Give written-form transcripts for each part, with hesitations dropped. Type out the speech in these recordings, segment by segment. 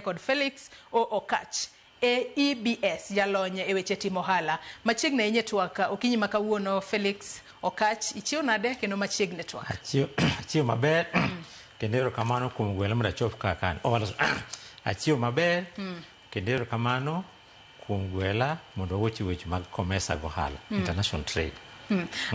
kod Felix Okach EBS jalonye e weche timo ohala machiegni inye twaka okinyi makawuono. Felix Okach ichiwo nade kendo machiegni twaka achiwo maber kendo erokamano kuom gwelo mondo achop kaka achiwo maber kendo erokamano kuom gwela mondo awuoch weche mag commerce go ohala international trade.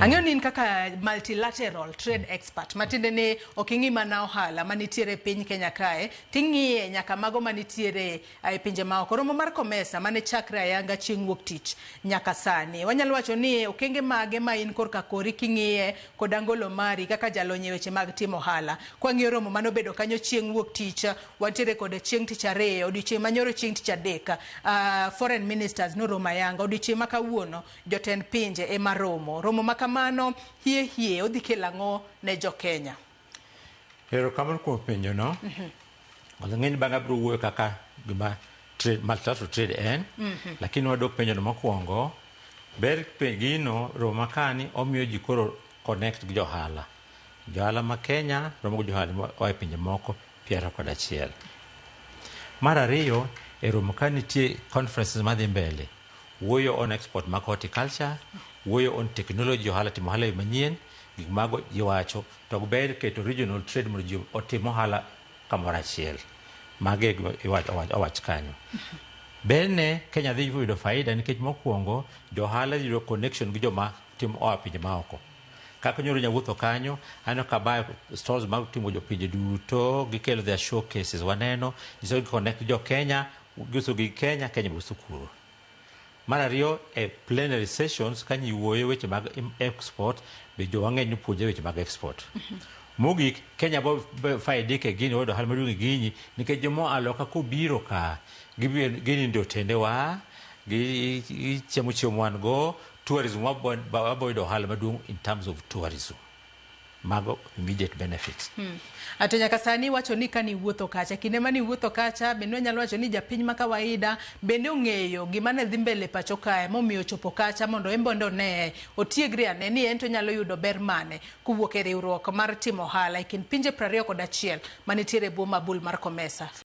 Ang'eyo ni in kaka multilateral trade expert matinde ni oking'i mana ohala manitiere piny Kenya kae ting'iye nyaka mago manitiere e pinje maoko. Romo mar commerce mane chakre ayanga chieng' wuok tich nyaka sani wanyalo wacho ni okenge mage ma in korka kori king'iye kod angolo mari kaka jalonye weche mag timo ohala. Kwang'iyo romo mano bedo kanyo chieng' wuok tich wantiere kod chieng' tich ariyo odiochieng' manyoro chieng' tich adek foreign ministers noromo ayanga odiochieng' makawuono jotend pinje ema romo makamano hie odhi kelo ang'o ne jo Kenya. Erokamano kuom penjo no. Ng'eni bang' abiro wuoyo kaka gima multilateral trade en lakini wadok penjo no mokwongo ber gino romo makani omiyo ji koro connect gi johala ma Kenya romo gi johala moa e pinje moko 21. Mar ariyo e romo ka nitie conferences madhi mbele wuoyo on export mag horticulture, wuoyo on technology ohala timo ohala manyien gik mago iwacho to ber keto regional trade mondo ji otim ohala kamoro achiel mage owach kanyo. Berne Kenya dhi yudo faida nikech mokwongo johala yudo connection gi joma timo oa pinje maoko. Kaka nyoro nyawuotho kanyo aneno ka bayo stores mag timo jopinje duto gikelo their showcases waneno iso gi connect jo Kenya giuso gi Kenya buso kuro. Mar ariyo e plenary sessions kanyi wuoyo weche mag export be jo wang'eny puonje weche mag export. Mogik Kenya bo faidi ke gini odo hal maduong' gini nikech jomo aloka kobiro ka gini ndio tendewa gi chiemo wan go tourism waboydo hal maduong' in terms of tourism mago immediate benefits. Ato nyaka sani wacho ni kani wuotho kacha kinde mani wuotho kacha bende nyalo wacho ni japiny ma kawaida bende ong'eyo gima ne dhi mbele pacho kae momiyo chopo kacha mondo embondo ne otiegre ane ni ento nyalo yudo ber mane kuwuok e riwruok mar timo ohala e kind pinje 21 manitiere boma bul mar Komesa.